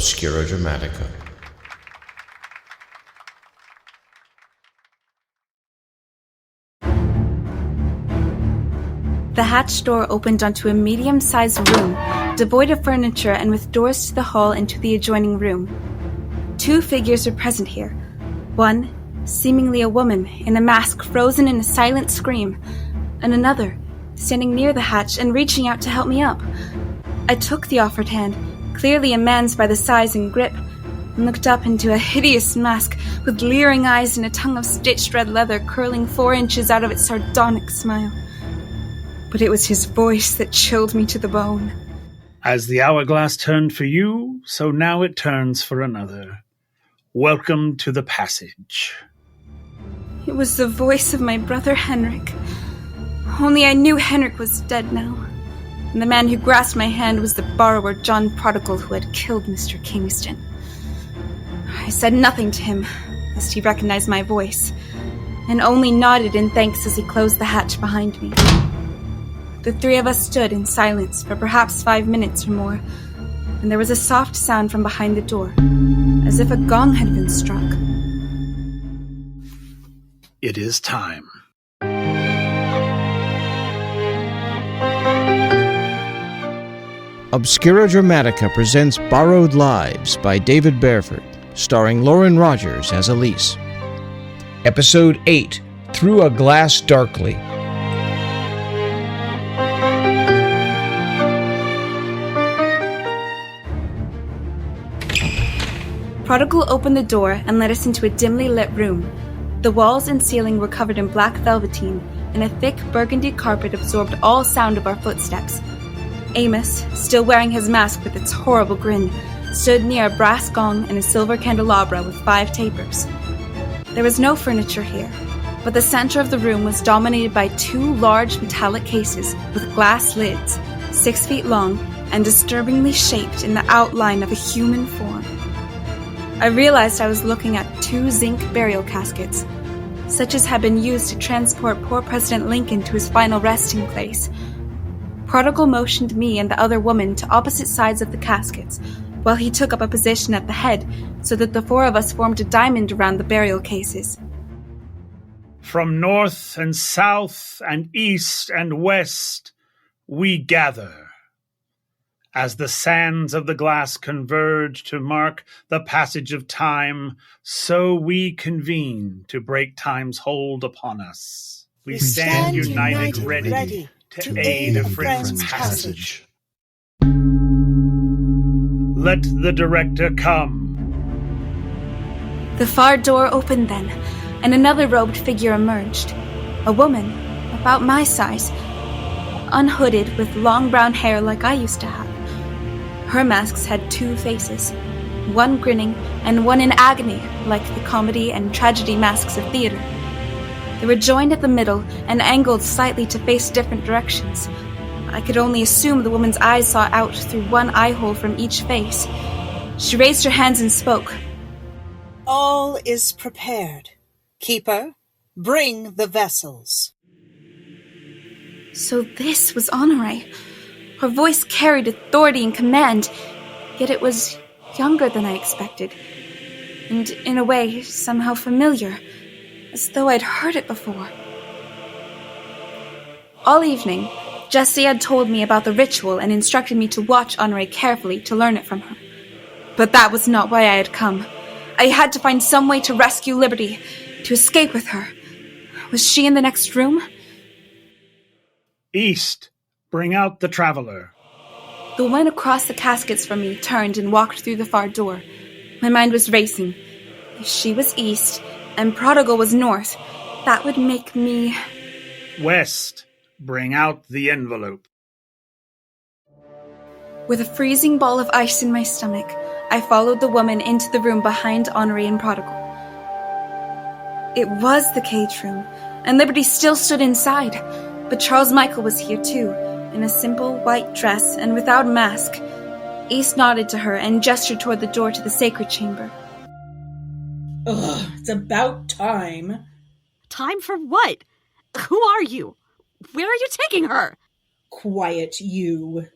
Obscura Dramatica. The hatch door opened onto a medium-sized room, devoid of furniture and with doors to the hall and to the adjoining room. 2 figures were present here. One, seemingly a woman, in a mask frozen in a silent scream, and another, standing near the hatch and reaching out to help me up. I took the offered hand, clearly a man's by the size and grip, and looked up into a hideous mask with leering eyes and a tongue of stitched red leather curling 4 inches out of its sardonic smile. But it was his voice that chilled me to the bone. As the hourglass turned for you, so now it turns for another. Welcome to the passage. It was the voice of my brother Henrik. Only I knew Henrik was dead now. And the man who grasped my hand was the borrower John Prodigal who had killed Mr. Kingston. I said nothing to him, lest he recognized my voice, and only nodded in thanks as he closed the hatch behind me. The 3 of us stood in silence for perhaps 5 minutes or more, and there was a soft sound from behind the door, as if a gong had been struck. It is time. Obscura Dramatica presents Borrowed Lives by David Bareford, starring Lauren Rogers as Elise. Episode 8, Through a Glass Darkly. Prodigal opened the door and led us into a dimly lit room. The walls and ceiling were covered in black velveteen, and a thick burgundy carpet absorbed all sound of our footsteps. Amos, still wearing his mask with its horrible grin, stood near a brass gong and a silver candelabra with 5 tapers. There was no furniture here, but the center of the room was dominated by 2 large metallic cases with glass lids, 6 feet long and disturbingly shaped in the outline of a human form. I realized I was looking at 2 zinc burial caskets, such as had been used to transport poor President Lincoln to his final resting place. Prodigal motioned me and the other woman to opposite sides of the caskets, while he took up a position at the head so that the 4 of us formed a diamond around the burial cases. From north and south and east and west, we gather. As the sands of the glass converge to mark the passage of time, so we convene to break time's hold upon us. We stand united ready to aid a friend's passage. Let the director come. The far door opened then, and another robed figure emerged. A woman, about my size, unhooded with long brown hair like I used to have. Her masks had 2 faces, one grinning and one in agony like the comedy and tragedy masks of theater. They were joined at the middle and angled slightly to face different directions. I could only assume the woman's eyes saw out through one eye hole from each face. She raised her hands and spoke. All is prepared. Keeper, bring the vessels. So this was Honore. Her voice carried authority and command, yet it was younger than I expected, and in a way somehow familiar, as though I'd heard it before. All evening, Jessie had told me about the ritual and instructed me to watch Honore carefully to learn it from her. But that was not why I had come. I had to find some way to rescue Liberty, to escape with her. Was she in the next room? East, bring out the traveler. The woman across the caskets from me turned and walked through the far door. My mind was racing. If she was east and Prodigal was north, that would make me... West, bring out the envelope. With a freezing ball of ice in my stomach, I followed the woman into the room behind Honore and Prodigal. It was the cage room, and Liberty still stood inside, but Charles Michael was here too, in a simple white dress and without a mask. East nodded to her and gestured toward the door to the sacred chamber. Ugh, it's about time. Time for what? Who are you? Where are you taking her? Quiet, you.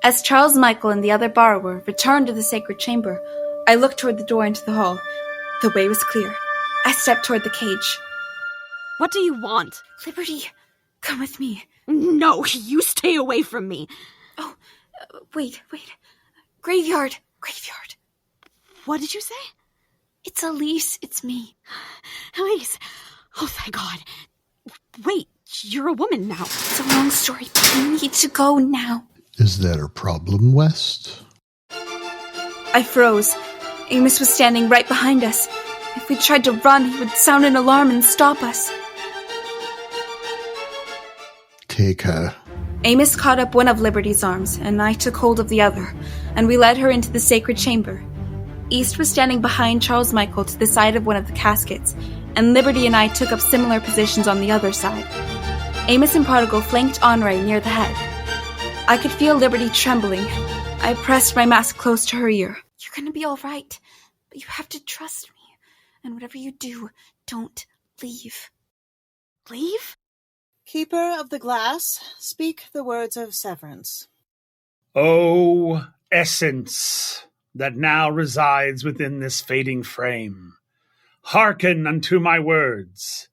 As Charles Michael and the other borrower returned to the sacred chamber, I looked toward the door into the hall. The way was clear. I stepped toward the cage. What do you want? Liberty, come with me. No, you stay away from me. Oh, wait. Graveyard. What did you say? It's Elise, it's me. Elise. Oh, thank God. Wait, you're a woman now. It's a long story, but we need to go now. Is there a problem, West? I froze. Amos was standing right behind us. If we tried to run, he would sound an alarm and stop us. Take her. Amos caught up one of Liberty's arms, and I took hold of the other, and we led her into the sacred chamber. East was standing behind Charles Michael to the side of one of the caskets, and Liberty and I took up similar positions on the other side. Amos and Prodigal flanked Honore near the head. I could feel Liberty trembling. I pressed my mask close to her ear. You're gonna be all right, but you have to trust me, and whatever you do, don't leave. Leave? Keeper of the glass, speak the words of severance. O essence that now resides within this fading frame, hearken unto my words.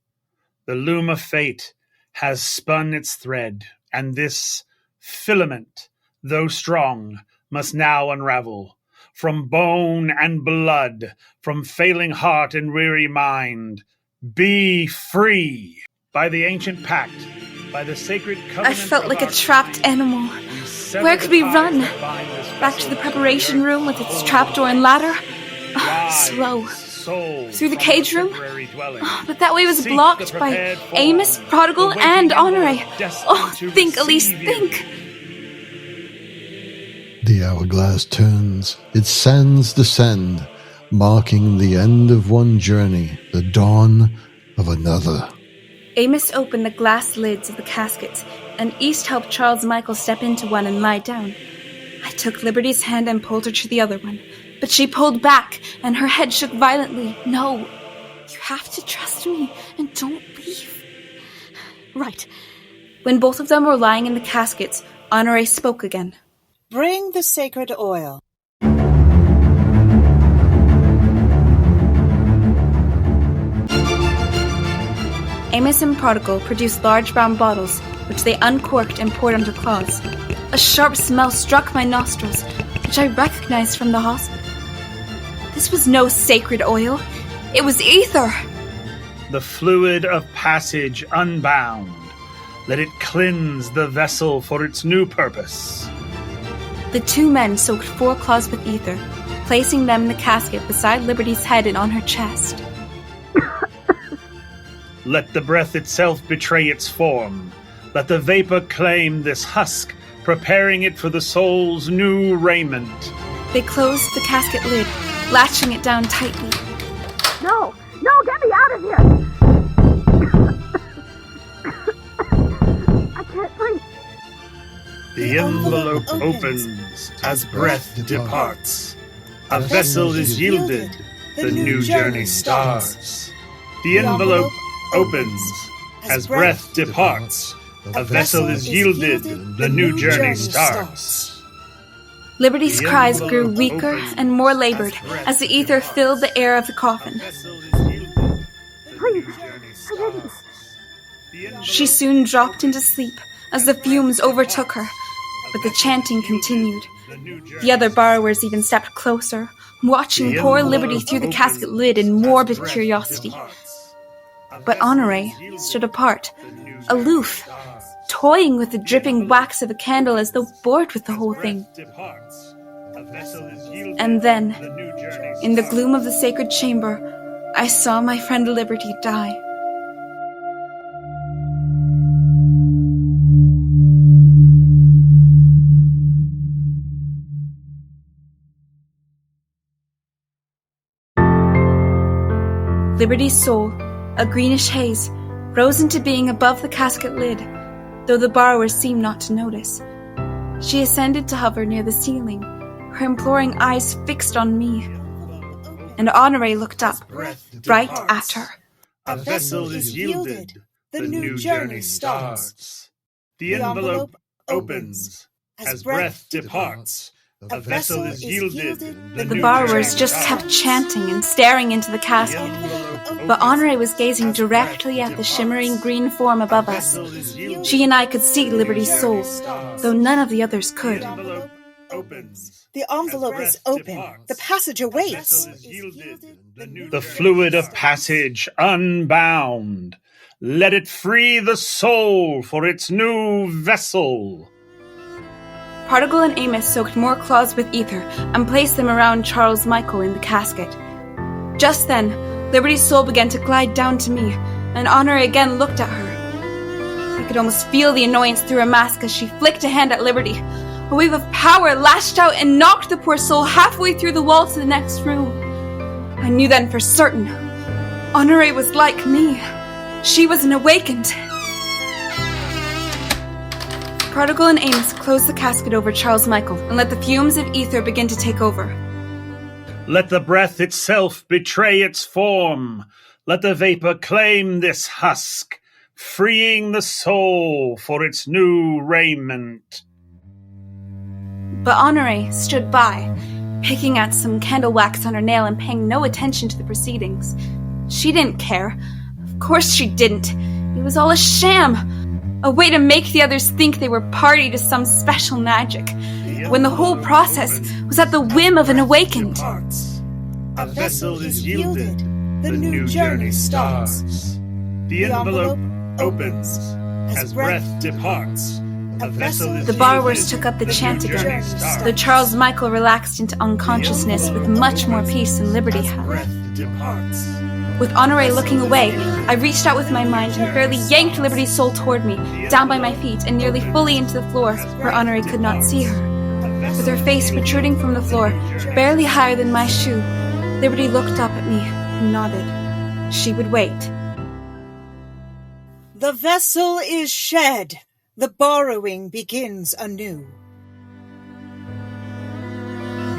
The loom of fate has spun its thread, and this filament, though strong, must now unravel. From bone and blood, from failing heart and weary mind, be free. By the ancient pact, by the sacred covenant. I felt like a trapped animal. Where could we run? Back to the preparation room with its trapdoor and ladder? Slow. Through the cage room? But that way was blocked by Amos, Prodigal, and Honore. Oh, think, Elise, think. The hourglass turns, its sands descend, marking the end of one journey, the dawn of another. Amos opened the glass lids of the caskets, and East helped Charles Michael step into one and lie down. I took Liberty's hand and pulled her to the other one, but she pulled back, and her head shook violently. No, you have to trust me, and don't leave. Right. When both of them were lying in the caskets, Honore spoke again. Bring the sacred oil. Amos and Prodigal produced large brown bottles, which they uncorked and poured onto cloths. A sharp smell struck my nostrils, which I recognized from the hospital. This was no sacred oil. It was ether. The fluid of passage unbound. Let it cleanse the vessel for its new purpose. The two men soaked 4 cloths with ether, placing them in the casket beside Liberty's head and on her chest. Let the breath itself betray its form. Let the vapor claim this husk, preparing it for the soul's new raiment. They closed the casket lid, latching it down tightly. No, get me out of here! I can't breathe. The envelope opens as breath departs. A vessel is yielded, the new journey starts. The envelope opens as breath departs. A vessel is yielded, the new journey starts. Liberty's cries grew weaker and more labored as the ether filled the air of the coffin. Please, I didn't. She soon dropped into sleep as the fumes overtook her, but the chanting continued. The other borrowers even stepped closer, watching poor Liberty through the casket lid in morbid curiosity. But Honore stood apart, aloof, toying with the dripping wax of a candle as though bored with the whole thing. And then, in the gloom of the sacred chamber, I saw my friend Liberty die. Liberty's soul, a greenish haze, rose into being above the casket lid, though the borrowers seemed not to notice. She ascended to hover near the ceiling, her imploring eyes fixed on me. And Honore looked up, right at her. A vessel is yielded, the new journey starts. The envelope opens As breath departs, a vessel is yielded. The borrowers just kept chanting and staring into the casket, but Honore was gazing directly at the shimmering green form above us. She and I could see Liberty's soul, though none of the others could. The envelope is open. The passage awaits. The fluid of passage unbound. Let it free the soul for its new vessel. Particle and Amos soaked more cloths with ether and placed them around Charles Michael in the casket. Just then, Liberty's soul began to glide down to me, and Honore again looked at her. I could almost feel the annoyance through her mask as she flicked a hand at Liberty. A wave of power lashed out and knocked the poor soul halfway through the wall to the next room. I knew then for certain. Honore was like me. She was an awakened. Particle and Amos closed the casket over Charles Michael and let the fumes of ether begin to take over. Let the breath itself betray its form. Let the vapor claim this husk, freeing the soul for its new raiment. But Honore stood by, picking at some candle wax on her nail and paying no attention to the proceedings. She didn't care. Of course she didn't. It was all a sham. A way to make the others think they were party to some special magic, when the whole process was at the whim of an awakened. A vessel is yielded. The new journey starts. The envelope opens. As breath departs, a vessel is The borrowers took up the chant again, though Charles Michael relaxed into unconsciousness with much more peace than Liberty had. With Honore looking away, I reached out with my mind and fairly yanked Liberty's soul toward me, down by my feet and nearly fully into the floor, where Honore could not see her. With her face protruding from the floor, barely higher than my shoe, Liberty looked up at me and nodded. She would wait. The vessel is shed. The borrowing begins anew.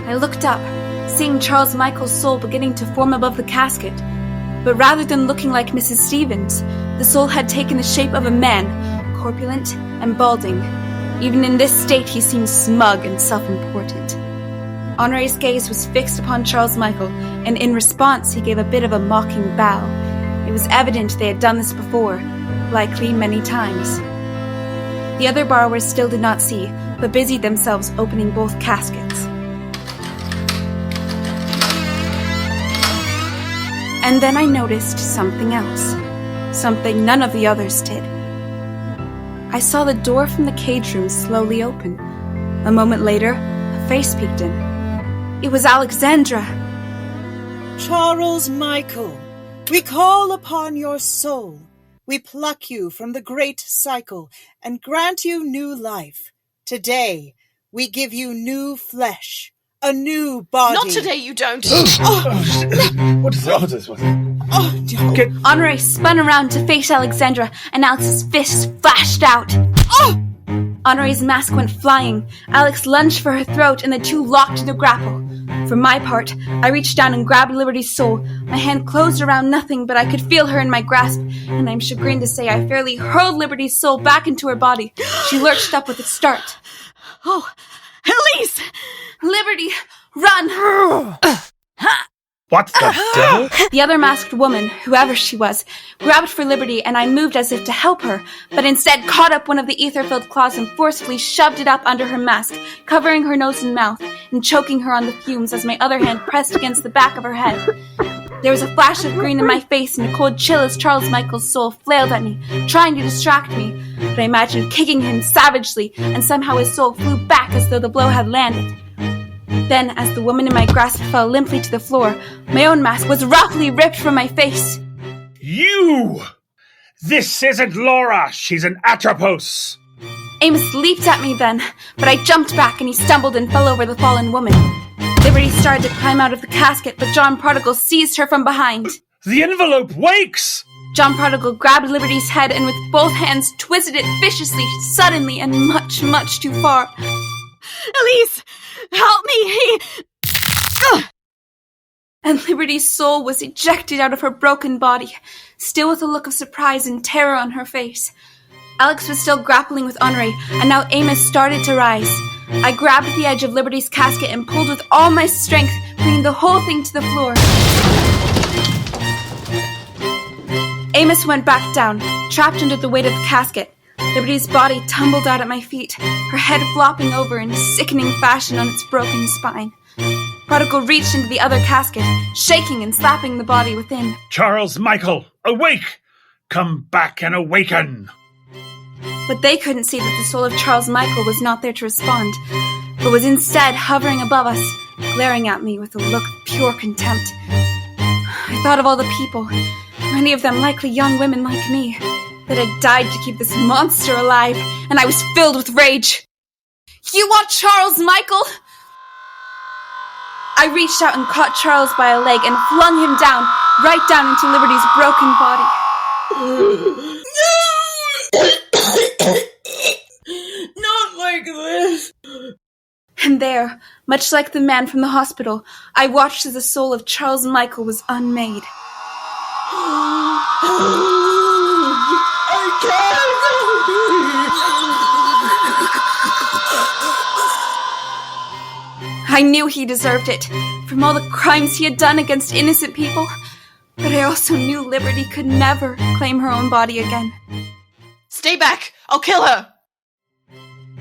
I looked up, seeing Charles Michael's soul beginning to form above the casket. But rather than looking like Mrs. Stevens, the soul had taken the shape of a man, corpulent and balding. Even in this state he seemed smug and self-important. Honore's gaze was fixed upon Charles Michael, and in response he gave a bit of a mocking bow. It was evident they had done this before, likely many times. The other borrowers still did not see, but busied themselves opening both caskets. And then I noticed something else. Something none of the others did. I saw the door from the cage room slowly open. A moment later, a face peeked in. It was Alexandra. Charles Michael, we call upon your soul. We pluck you from the great cycle and grant you new life. Today, we give you new flesh. A new body. Not today, you don't. What is this one? Oh, no. Honore spun around to face Alexandra, and Alex's fist flashed out. Oh! Honore's mask went flying. Alex lunged for her throat, and the two locked in a grapple. For my part, I reached down and grabbed Liberty's soul. My hand closed around nothing, but I could feel her in my grasp, and I'm chagrined to say I fairly hurled Liberty's soul back into her body. She lurched up with a start. Oh, Elise! Liberty, run! What the devil? The other masked woman, whoever she was, grabbed for Liberty, and I moved as if to help her, but instead caught up one of the ether-filled claws and forcefully shoved it up under her mask, covering her nose and mouth, and choking her on the fumes as my other hand pressed against the back of her head. There was a flash of green in my face and a cold chill as Charles Michael's soul flailed at me, trying to distract me, but I imagined kicking him savagely, and somehow his soul flew back as though the blow had landed. Then, as the woman in my grasp fell limply to the floor, my own mask was roughly ripped from my face. You! This isn't Laura, she's an Atropos! Amos leaped at me then, but I jumped back and he stumbled and fell over the fallen woman. Liberty started to climb out of the casket, but John Prodigal seized her from behind. The envelope wakes! John Prodigal grabbed Liberty's head and with both hands twisted it viciously, suddenly, and much, much too far. Elise! Help me! And Liberty's soul was ejected out of her broken body, still with a look of surprise and terror on her face. Alex was still grappling with Honore, and now Amos started to rise. I grabbed the edge of Liberty's casket and pulled with all my strength, bringing the whole thing to the floor. Amos went back down, trapped under the weight of the casket. Liberty's body tumbled out at my feet, her head flopping over in sickening fashion on its broken spine. Prodigal reached into the other casket, shaking and slapping the body within. Charles Michael, awake! Come back and awaken! But they couldn't see that the soul of Charles Michael was not there to respond, but was instead hovering above us, glaring at me with a look of pure contempt. I thought of all the people, many of them likely young women like me, that had died to keep this monster alive, and I was filled with rage. You want Charles Michael? I reached out and caught Charles by a leg and flung him down, right down into Liberty's broken body. Not like this! And there, much like the man from the hospital, I watched as the soul of Charles Michael was unmade. I knew he deserved it, from all the crimes he had done against innocent people, but I also knew Liberty could never claim her own body again. Stay back! I'll kill her!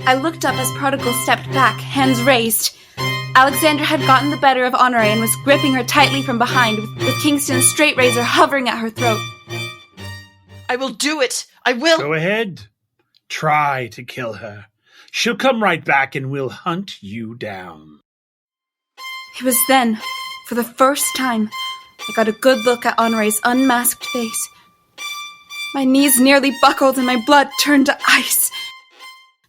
I looked up as Prodigal stepped back, hands raised. Alexandra had gotten the better of Honore and was gripping her tightly from behind, with Kingston's straight razor hovering at her throat. I will do it! I will! Go ahead. Try to kill her. She'll come right back and we'll hunt you down. It was then, for the first time, I got a good look at Honore's unmasked face. My knees nearly buckled and my blood turned to ice.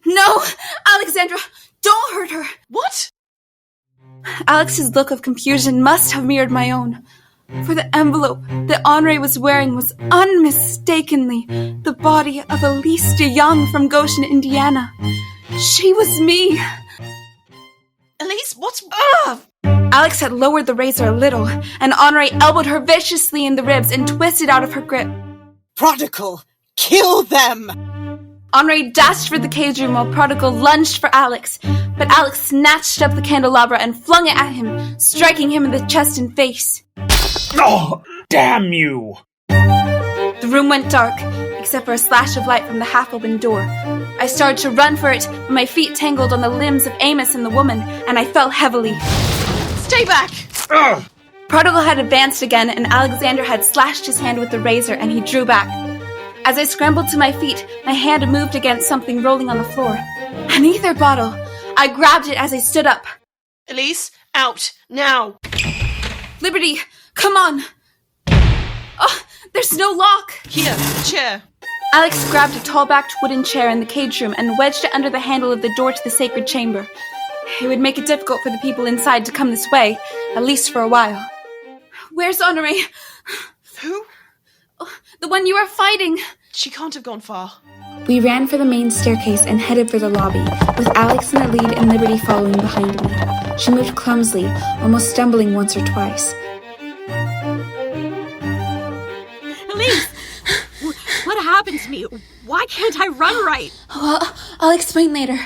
No! Alexandra! Don't hurt her! What? Alex's look of confusion must have mirrored my own, for the envelope that Honore was wearing was unmistakably the body of Elise DeYoung from Goshen, Indiana. She was me. Elise, what's... Alex had lowered the razor a little, and Honore elbowed her viciously in the ribs and twisted out of her grip. Prodigal, kill them! Honore dashed for the cage room while Prodigal lunged for Alex, but Alex snatched up the candelabra and flung it at him, striking him in the chest and face. Oh, damn you! The room went dark, except for a slash of light from the half-open door. I started to run for it, but my feet tangled on the limbs of Amos and the woman, and I fell heavily. Stay back! Ugh. Prodigal had advanced again, and Alexander had slashed his hand with the razor, and he drew back. As I scrambled to my feet, my hand moved against something rolling on the floor. An ether bottle! I grabbed it as I stood up. Elise, out, now! Liberty, come on! Oh, there's no lock! Here, the chair. Alex grabbed a tall-backed wooden chair in the cage room and wedged it under the handle of the door to the sacred chamber. It would make it difficult for the people inside to come this way, at least for a while. Where's Honore? Who? Oh, the one you are fighting. She can't have gone far. We ran for the main staircase and headed for the lobby, with Alex in the lead and Liberty following behind me. She moved clumsily, almost stumbling once or twice. Elise! What happened to me? Why can't I run right? Well, I'll explain later.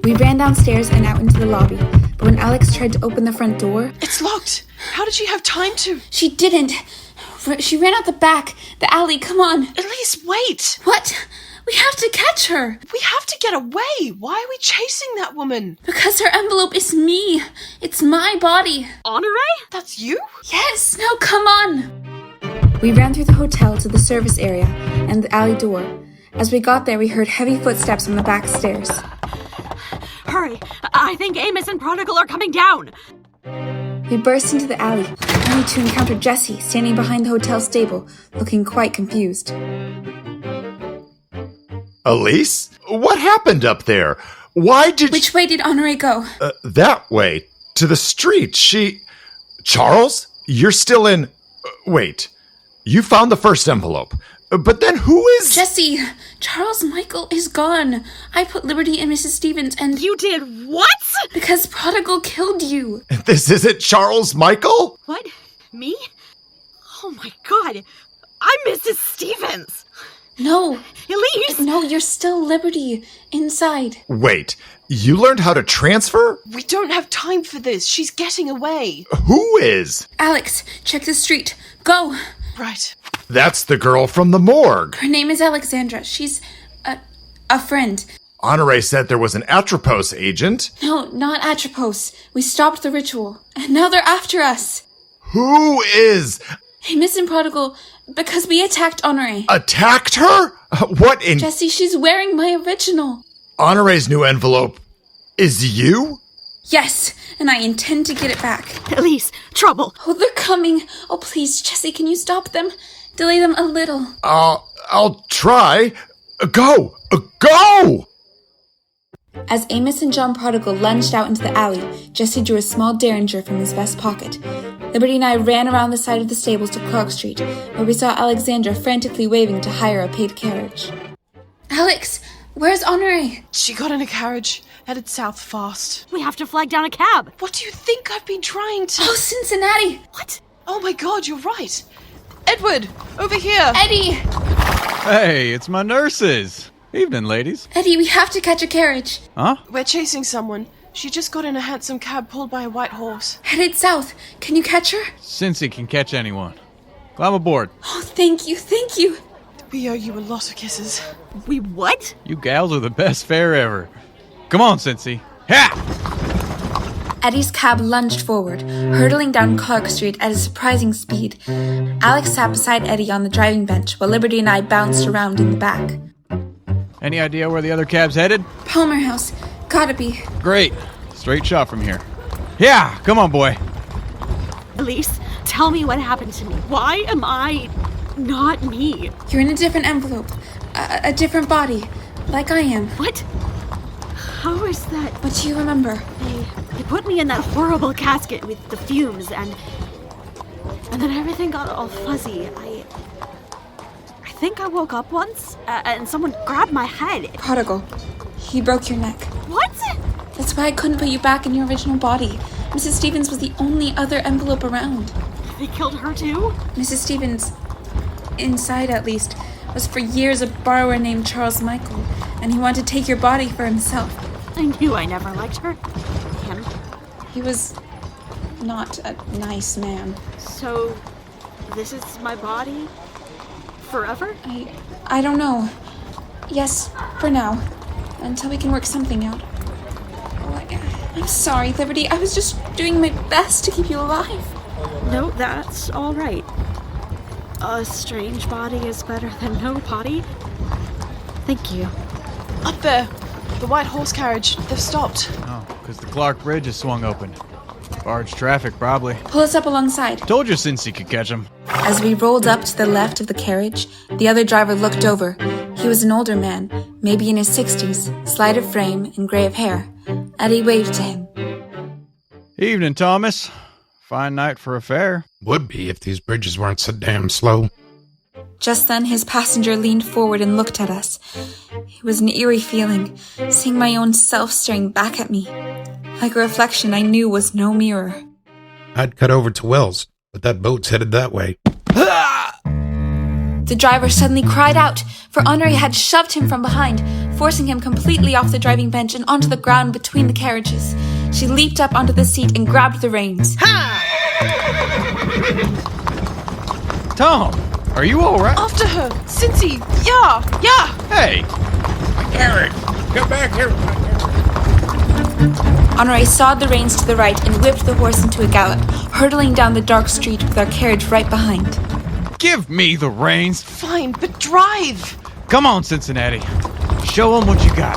We ran downstairs and out into the lobby, but when Alex tried to open the front door... It's locked! How did she have time to... She didn't. She ran out the back, the alley, come on. Elise, wait! What? We have to catch her. We have to get away! Why are we chasing that woman? Because her envelope is me. It's my body. Honore? That's you? Yes, now come on. We ran through the hotel to the service area and the alley door. As we got there, we heard heavy footsteps on the back stairs. Hurry! I think Amos and Prodigal are coming down! We burst into the alley, only to encounter Jessie standing behind the hotel stable, looking quite confused. Elise? What happened up there? Why did Which way did Honore go? That way. To the street. Charles? You're still in... wait. You found the first envelope. But then who is... Jessie! Charles Michael is gone. I put Liberty in Mrs. Stevens and... You did what? Because Prodigal killed you. This isn't Charles Michael? What? Me? Oh my god! I'm Mrs. Stevens! No, Elise! No, you're still Liberty. Inside. Wait, you learned how to transfer? We don't have time for this. She's getting away. Who is? Alex, check the street. Go! Right. That's the girl from the morgue. Her name is Alexandra. She's a friend. Honore said there was an Atropos agent. No, not Atropos. We stopped the ritual, and now they're after us. Who is? Hey, Missing Prodigal, because we attacked Honore. Attacked her? What in... Jesse, she's wearing my original. Honore's new envelope is you? Yes, and I intend to get it back. Elise, trouble! Oh, they're coming. Oh, please, Jesse, can you stop them? Delay them a little. I'll try. Go! Go! As Amos and John Prodigal lunged out into the alley, Jesse drew a small derringer from his vest pocket. Liberty and I ran around the side of the stables to Clark Street, where we saw Alexandra frantically waving to hire a paid carriage. Alex, where's Honore? She got in a carriage, headed south fast. We have to flag down a cab. What do you think I've been trying to... Oh, Cincinnati! What? Oh my god, you're right. Edward, over here. Eddie! Hey, it's my nurses. Evening, ladies. Eddie, we have to catch a carriage. Huh? We're chasing someone. She just got in a handsome cab pulled by a white horse. Headed south. Can you catch her? Cincy can catch anyone. Climb aboard. Oh, thank you, thank you. We owe you a lot of kisses. We what? You gals are the best fare ever. Come on, Cincy. Ha! Eddie's cab lunged forward, hurtling down Clark Street at a surprising speed. Alex sat beside Eddie on the driving bench, while Liberty and I bounced around in the back. Any idea where the other cab's headed? Palmer House. Gotta be. Great. Straight shot from here. Yeah, come on, boy. Elise, tell me what happened to me. Why am I not me? You're in a different envelope. A different body. Like I am. What? How is that? What do you remember? They put me in that horrible casket with the fumes and then everything got all fuzzy. I think I woke up once and someone grabbed my head. Prodigal. He broke your neck. What? That's why I couldn't put you back in your original body. Mrs. Stevens was the only other envelope around. They killed her too? Mrs. Stevens, inside at least, was for years a borrower named Charles Michael, and he wanted to take your body for himself. I knew I never liked her. Him. He was not a nice man. So, this is my body? Forever? I don't know. Yes, for now. Until we can work something out. Oh, I'm sorry, Liberty. I was just doing my best to keep you alive. No, that's all right. A strange body is better than no body. Thank you. Up there. The white horse carriage. They've stopped. Oh, because the Clark Bridge has swung open. Barge traffic, probably. Pull us up alongside. Told you Cincy could catch him. As we rolled up to the left of the carriage, the other driver looked over. He was an older man, maybe in his 60s, slight of frame and gray of hair. Eddie waved to him. Evening, Thomas. Fine night for a fare. Would be if these bridges weren't so damn slow. Just then, his passenger leaned forward and looked at us. It was an eerie feeling, seeing my own self staring back at me, like a reflection I knew was no mirror. I'd cut over to Wells, but that boat's headed that way. The driver suddenly cried out, for Honore had shoved him from behind, forcing him completely off the driving bench and onto the ground between the carriages. She leaped up onto the seat and grabbed the reins. Ha! Tom, are you all right? After her! Cincy! Yeah! Hey! Eric, come back here! Honore sawed the reins to the right and whipped the horse into a gallop, hurtling down the dark street with our carriage right behind. Give me the reins. Fine, but drive! Come on, Cincinnati. Show them what you got.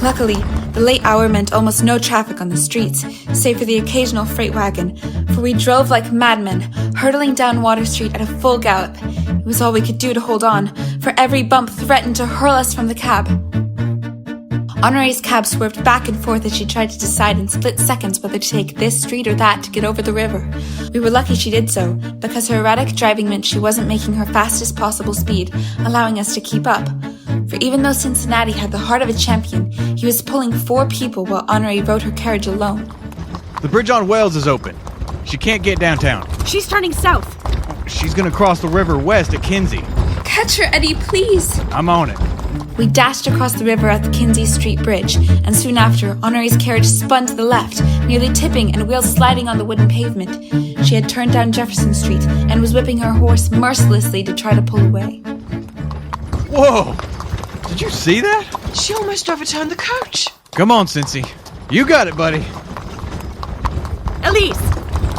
Luckily, the late hour meant almost no traffic on the streets, save for the occasional freight wagon, for we drove like madmen, hurtling down Water Street at a full gallop. It was all we could do to hold on, for every bump threatened to hurl us from the cab. Honore's cab swerved back and forth as she tried to decide in split seconds whether to take this street or that to get over the river. We were lucky she did so, because her erratic driving meant she wasn't making her fastest possible speed, allowing us to keep up. For even though Cincinnati had the heart of a champion, he was pulling 4 people while Honore rode her carriage alone. The bridge on Wells is open. She can't get downtown. She's turning south. She's gonna cross the river west at Kinsey. Catch her, Eddie, please. I'm on it. We dashed across the river at the Kinsey Street Bridge, and soon after, Honore's carriage spun to the left, nearly tipping and wheels sliding on the wooden pavement. She had turned down Jefferson Street and was whipping her horse mercilessly to try to pull away. Whoa! Did you see that? She almost overturned the coach. Come on, Cincy. You got it, buddy. Elise!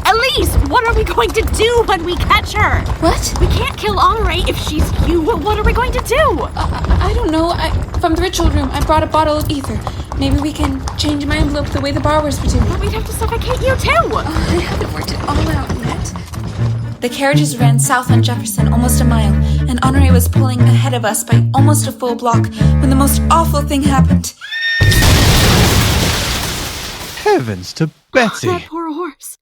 Elise! What are we going to do when we catch her? What? We can't kill Honore if she's you. What are we going to do? I don't know. From the ritual room, I brought a bottle of ether. Maybe we can change my envelope the way the borrowers would do. But we'd have to suffocate you too. I haven't worked it all out yet. The carriages ran south on Jefferson almost a mile, and Honore was pulling ahead of us by almost a full block when the most awful thing happened. Heavens to Betsy. That poor horse.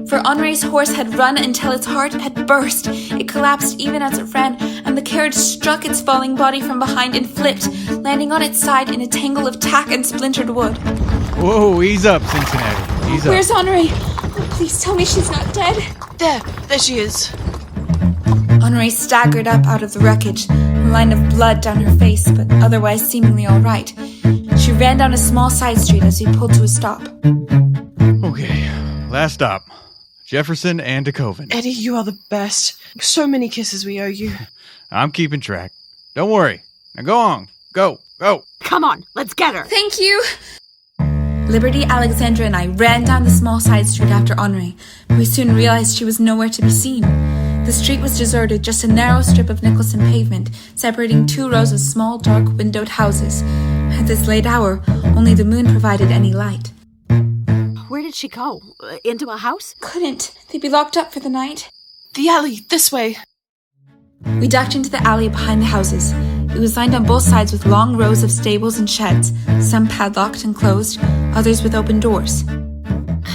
For Honore's horse had run until its heart had burst. It collapsed even as it ran, and the carriage struck its falling body from behind and flipped, landing on its side in a tangle of tack and splintered wood. Whoa, ease up, Cincinnati. Ease up. Where's Honore? Oh, please tell me she's not dead. There she is. Honore staggered up out of the wreckage, a line of blood down her face, but otherwise seemingly all right. She ran down a small side street as we pulled to a stop. Okay, last stop. Jefferson and DeCoven. Eddie, you are the best. So many kisses we owe you. I'm keeping track. Don't worry. Now go on. Go. Come on, let's get her. Thank you. Liberty, Alexandra, and I ran down the small side street after Honore, but we soon realized she was nowhere to be seen. The street was deserted, just a narrow strip of Nicholson pavement, separating two rows of small, dark, windowed houses. At this late hour, only the moon provided any light. Where did she go? Into a house? Couldn't. They'd be locked up for the night. The alley, this way. We ducked into the alley behind the houses. It was lined on both sides with long rows of stables and sheds, some padlocked and closed, others with open doors.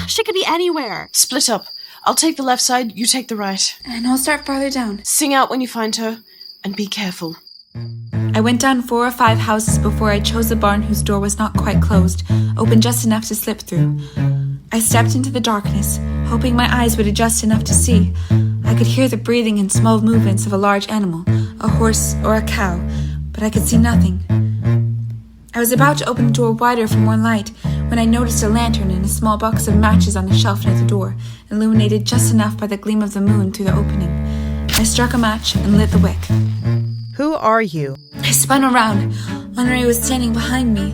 She could be anywhere. Split up. I'll take the left side, you take the right. And I'll start farther down. Sing out when you find her, and be careful. I went down 4 or 5 houses before I chose a barn whose door was not quite closed, open just enough to slip through. I stepped into the darkness, hoping my eyes would adjust enough to see. I could hear the breathing and small movements of a large animal, a horse or a cow, but I could see nothing. I was about to open the door wider for more light when I noticed a lantern and a small box of matches on a shelf near the door, illuminated just enough by the gleam of the moon through the opening. I struck a match and lit the wick. Who are you? I spun around. Honore was standing behind me,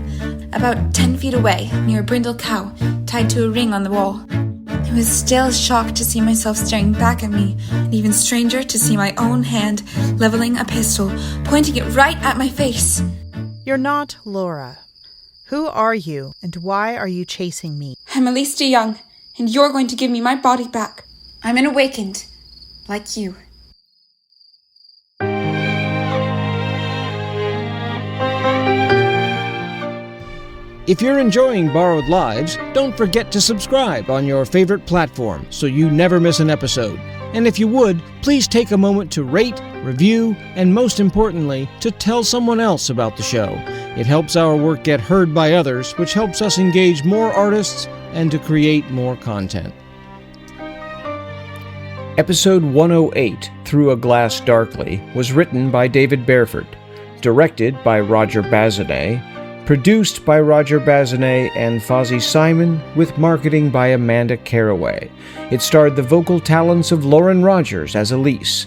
about 10 feet away, near a brindle cow, tied to a ring on the wall. I was still shocked to see myself staring back at me, and even stranger to see my own hand leveling a pistol, pointing it right at my face. You're not Laura. Who are you, and why are you chasing me? I'm Elise DeYoung, and you're going to give me my body back. I'm an awakened, like you. If you're enjoying Borrowed Lives, don't forget to subscribe on your favorite platform so you never miss an episode. And if you would, please take a moment to rate, review, and most importantly, to tell someone else about the show. It helps our work get heard by others, which helps us engage more artists and to create more content. Episode 108, Through a Glass Darkly, was written by David Bareford, directed by Roger Bazinet, produced by Roger Bazinet and Fawzy Simon, with marketing by Amanda Caraway. It starred the vocal talents of Lauren Rogers as Elise,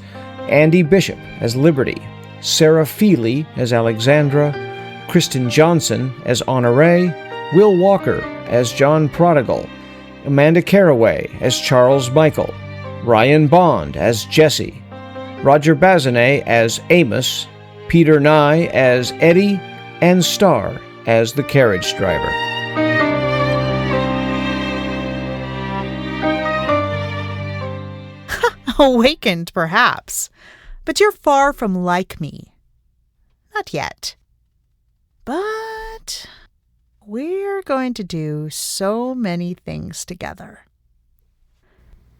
Andy Bishop as Liberty, Sarah Feeley as Alexandra, Kristen Johnson as Honore, Will Walker as John Prodigal, Amanda Caraway as Charles Michael, Ryan Bond as Jesse, Roger Bazinet as Amos, Peter Nye as Eddie, and Starr as the carriage driver. Awakened, perhaps. But you're far from like me. Not yet. But we're going to do so many things together.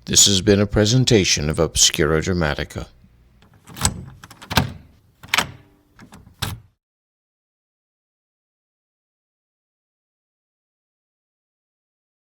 This has been a presentation of Obscura Dramatica.